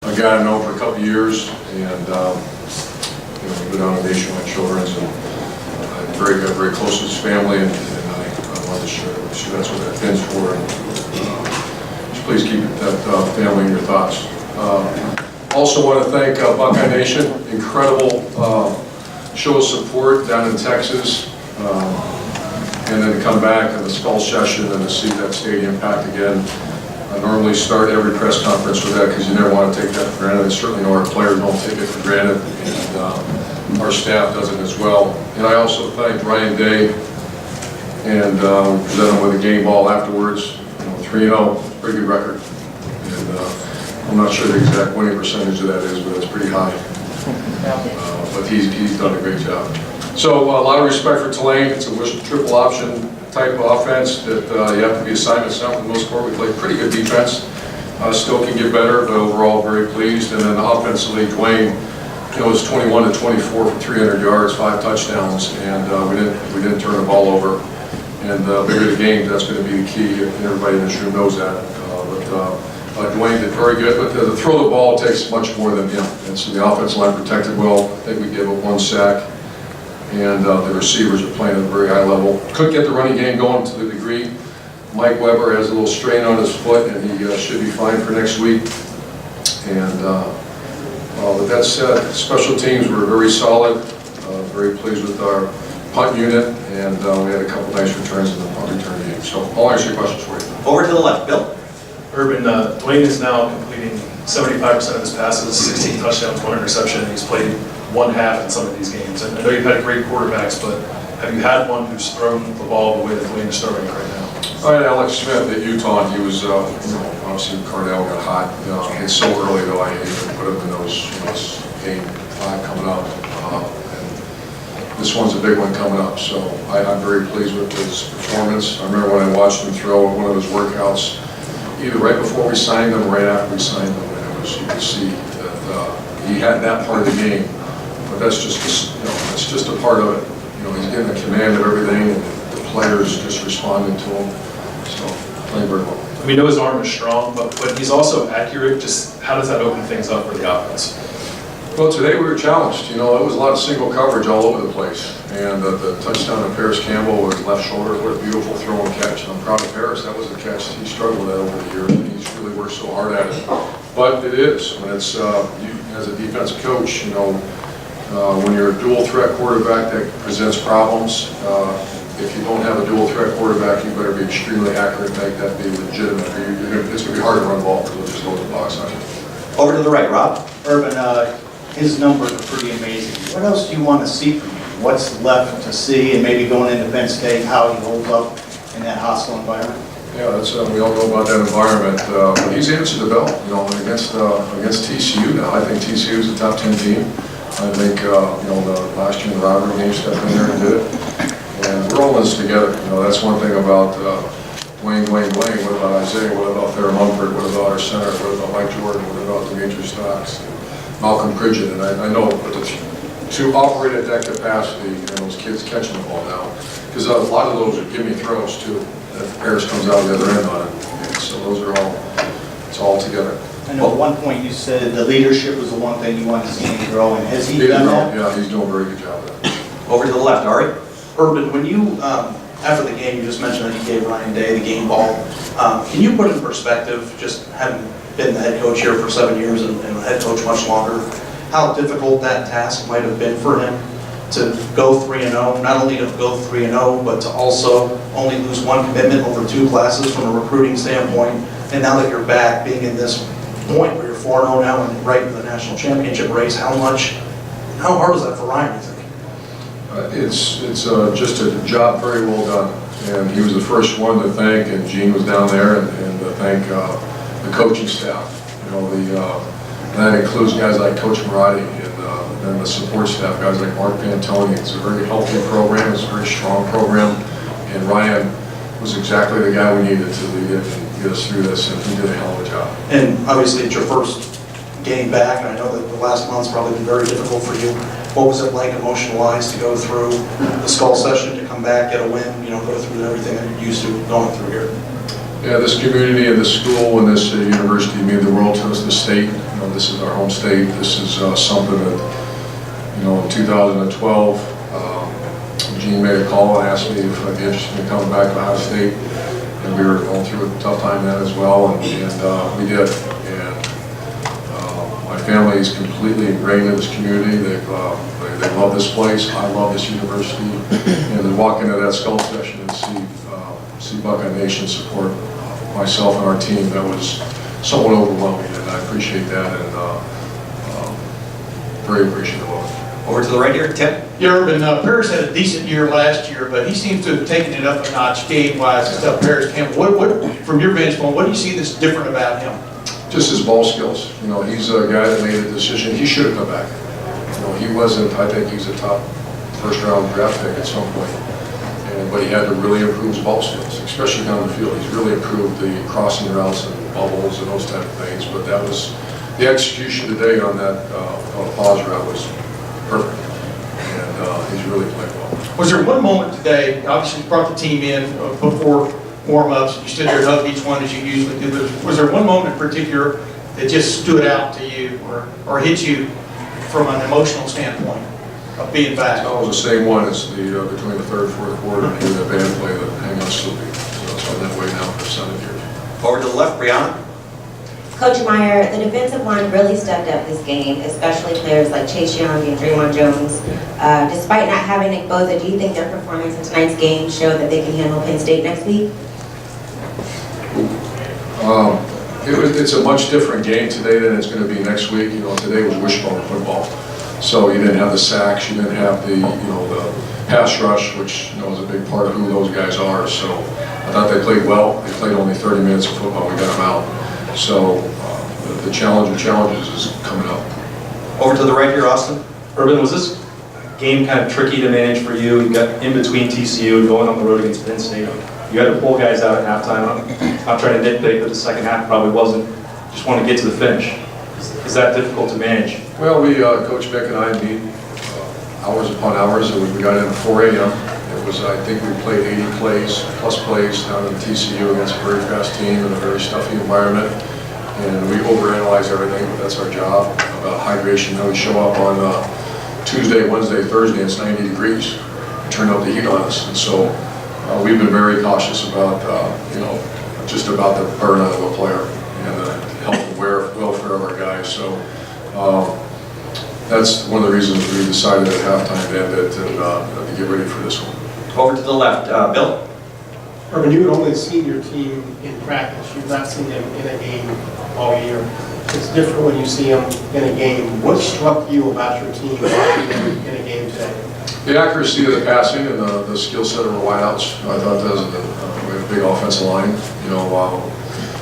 a guy I've known for a couple of years, and we go down to Nationwide Children's, and I'm very close to his family, and I wanted to share that's what that pin's for. And, just please keep that family in your thoughts. Also want to thank Buckeye Nation, incredible show of support down in Texas, and then to come back in the Skull session and to see that stadium packed again. I normally start every press conference with that because you never want to take that for granted. And certainly know our players don't take it for granted, and our staff does it as well. And I also thank Ryan Day, and we presented him with a game ball afterwards. 3-0, pretty good record. And I'm not sure the exact winning percentage of that is, but it's pretty high. But he's done a great job. So a lot of respect for Tulane. It's a triple option type of offense that you have to be assignment sound for the most part. We played pretty good defense. Still can get better, but overall very pleased. And then offensively, Dwayne, was 21-24 for 300 yards, 5 touchdowns, and we didn't turn the ball over. And bigger the game, that's going to be the key. And everybody in this room knows that. Dwayne did very good, but to throw the ball takes much more than him. And so the offensive line protected well. I think we gave up 1 sack. And the receivers are playing at a very high level. Couldn't get the running game going to the degree. Mike Weber has a little strain on his foot, and he should be fine for next week. And with that said, special teams were very solid. Very pleased with our punt unit, and we had a couple nice returns in the punt return game. So I'll answer your questions for you. Over to the left, Bill. Urban, Dwayne is now completing 75% of his passes, 16 touchdowns, 1 interception. He's played 1 half in some of these games. And I know you've had great quarterbacks, but have you had one who's thrown the ball the way that Dwayne is throwing it right now? I had Alex Smith at Utah, and he was, obviously Cardell got hot. It's so early though, I hate to put him in those, game 5 coming up. And this one's a big one coming up, so I'm very pleased with his performance. I remember when I watched him throw one of his workouts, either right before we signed him or right after we signed him, and you could see that he had that part of the game. But that's just, it's just a part of it. He's getting the command of everything, and the players just responding to him. So, playing very well. We know his arm is strong, but he's also accurate. Just how does that open things up for the offense? Well, today we were challenged. It was a lot of single coverage all over the place. And the touchdown to Paris Campbell with his left shoulder, what a beautiful throw and catch. And I'm proud of Paris. That was a catch. He struggled with that over the years, and he's really worked so hard at it. But it is. When it's, you, as a defensive coach, when you're a dual threat quarterback, that presents problems. If you don't have a dual threat quarterback, you better be extremely accurate and make that be legitimate. It's going to be hard to run the ball because we'll just load the box on you. Over to the right, Rob. Urban, his numbers are pretty amazing. What else do you want to see from him? What's left to see, and maybe going into Penn State, how he holds up in that hostile environment? Yeah, that's we all know about that environment. He's answered the bell, against TCU now. I think TCU is a top 10 team. I think the last year in the rivalry game stepped in there and did it. And we're all in this together. That's one thing about Wayne. What about Isaiah? What about Thayer Mumford? What about our center? What about Mike Jordan? What about Demetrius Stocks? Malcolm Pridgeon? And I know, but to operate at that capacity, those kids catching the ball now, because a lot of those are gimme throws too. If Paris comes out the other end on it, and so those are all. It's all together. I know at one point you said the leadership was the one thing you wanted to see him grow, and has he done that? Yeah, he's doing a very good job of that. Over to the left, Ari. Urban, when you, after the game, you just mentioned that you gave Ryan Day the game ball. Can you put in perspective, just having been the head coach here for 7 years and the head coach much longer, how difficult that task might have been for him to go 3-0, not only to go 3-0, but to also only lose 1 commitment over 2 classes from a recruiting standpoint, and now that you're back, being in this point where you're 4-0 now and right in the national championship race, how hard was that for Ryan, you think? It's just a job very well done, and he was the first one to thank, and Gene was down there, and to thank the coaching staff. And that includes guys like Coach Marotti and the support staff, guys like Mark Pantoni. It's a very healthy program, it's a very strong program, and Ryan was exactly the guy we needed to lead it and get us through this, and he did a hell of a job. And obviously it's your first game back, and I know that the last month's probably been very difficult for you. What was it like emotional-wise to go through the skull session, to come back, get a win, go through everything that you're used to going through here? Yeah, this community and this school and this university mean the world to us, the state. this is our home state. This is something that, in 2012, Gene made a call and asked me if I'd be interested in coming back to Ohio State. And we were going through a tough time then as well, and we did. And my family is completely ingrained in this community. They love this place. I love this university. And to walk into that skull session and see Buckeye Nation support myself and our team, that was somewhat overwhelming, and I appreciate that, and very appreciative of it. Over to the right here, Tim. Yeah, Urban, Paris had a decent year last year, but he seems to have taken it up a notch game-wise and stuff. Paris Campbell, what, from your vantage point, what do you see that's different about him? Just his ball skills. He's a guy that made a decision. He should have come back. He wasn't. I think he was a top first-round draft pick at some point. But he had to really improve his ball skills, especially down the field. He's really improved the crossing routes and bubbles and those type of things. But that was the execution today on that on a pause route was perfect, and he's really played well. Was there one moment today, obviously you brought the team in before warm-ups, you stood there and hugged each one as you usually do, but was there one moment in particular that just stood out to you or hit you from an emotional standpoint of being back? That was the same one as between the third and fourth quarter and hearing the band play the Hang On Slippy. So it's been that way now for 7 years. Over to the left, Brianna. Coach Meyer, the defensive line really stepped up this game, especially players like Chase Young and Draymond Jones. Despite not having Nick Boza, do you think their performance in tonight's game showed that they can handle Penn State next week? It's a much different game today than it's going to be next week. Today was wishbone football. So you didn't have the sacks, you didn't have the the pass rush, which is a big part of who those guys are. So I thought they played well. They played only 30 minutes of football. We got them out. So the challenge of challenges is coming up. Over to the right here, Austin. Urban, was this game kind of tricky to manage for you? You got in between TCU and going on the road against Penn State. You had to pull guys out at halftime. I'm trying to nitpick, but the second half probably wasn't. Just want to get to the finish. Is that difficult to manage? Well, Coach Mick and I meet hours upon hours. We got in at 4 a.m. It was, I think we played 80 plays, plus plays down in TCU against a very fast team in a very stuffy environment. And we overanalyze everything, but that's our job. About hydration, how we show up on Tuesday, Wednesday, Thursday, it's 90 degrees. It turned out the heat on us. And so we've been very cautious about, just about the burnout of a player and the health and welfare of our guys. So that's one of the reasons we decided at halftime to end it and to get ready for this one. Over to the left, Bill. Urban, you had only seen your team in practice. You've not seen them in a game all year. It's different when you see them in a game. What struck you about your team watching them in a game today? The accuracy of the passing and the skill set of our wideouts. I thought that was we have a big offensive line.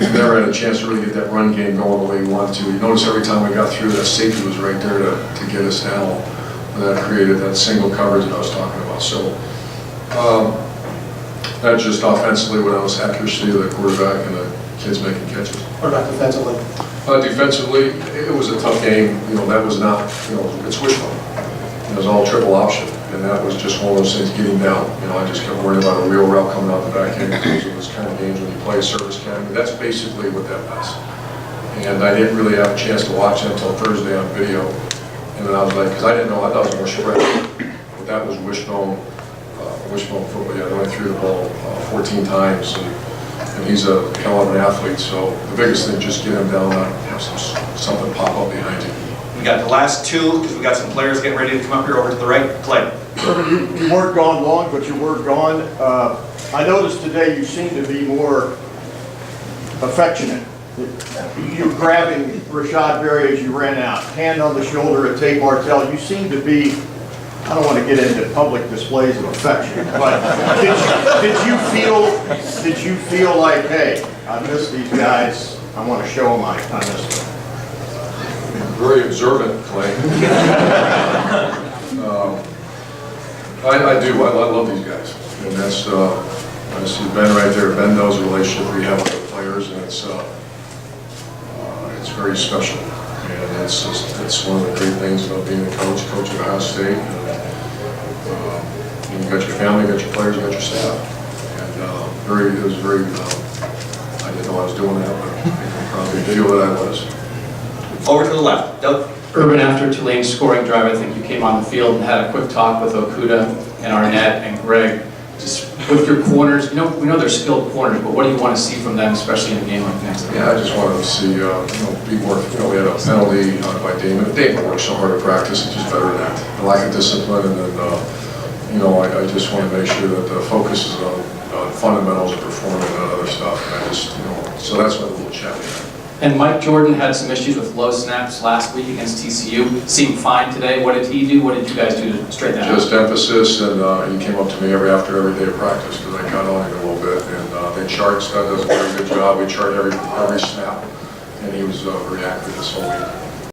We never had a chance to really get that run game going the way we wanted to. You notice every time we got through, that safety was right there to get us down. And that created that single coverage that I was talking about. So that's just offensively what I was accuracy of the quarterback and the kids making catches. What about defensively? Defensively, it was a tough game. That was not, it's wishbone. It was all triple option, and that was just one of those things getting down. I just kept worrying about a real route coming out the back end because of this kind of games when you play a service academy. That's basically what that was. And I didn't really have a chance to watch it until Thursday on video. And then I was like, because I didn't know, I thought it was more spread. But that was wishbone football. Yeah, they only threw the ball 14 times, and he's a hell of an athlete. So the biggest thing, just get him down and have something pop up behind you. We got the last two because we got some players getting ready to come up here. Over to the right, Clay. You weren't gone long, but you were gone. I noticed today you seem to be more affectionate. You're grabbing Rashad Berry as you ran out, hand on the shoulder at Tate Martell. You seem to be, I don't want to get into public displays of affection, but did you feel like, hey, I miss these guys, I want to show them I miss them? Very observant, Clay. I do. I love these guys, and that's I see Ben right there. Ben knows the relationship we have with the players, and it's very special. And it's one of the great things about being a coach at Ohio State. And you got your family, you got your players, you got your staff, and it was very. I didn't know I was doing that, but I can probably feel that I was. Over to the left, Doug. Urban, after Tulane's scoring drive, I think you came on the field and had a quick talk with Okuda and Arnett and Greg. Just with your corners, we know they're skilled corners, but what do you want to see from them, especially in a game like next? Yeah, I just wanted to see, be more, we had a penalty by Damon. Damon worked so hard at practice, he's just better than that. The lack of discipline, and then, I just want to make sure that the focus is on fundamentals of performing and other stuff. And I just, so that's my little chat we had. And Mike Jordan had some issues with low snaps last week against TCU. Seemed fine today. What did he do? What did you guys do to straighten that out? Just emphasis, and he came up to me after every day of practice, because I got on him a little bit, and they chart, Stud does a very good job. We chart every snap, and he was very accurate this whole week.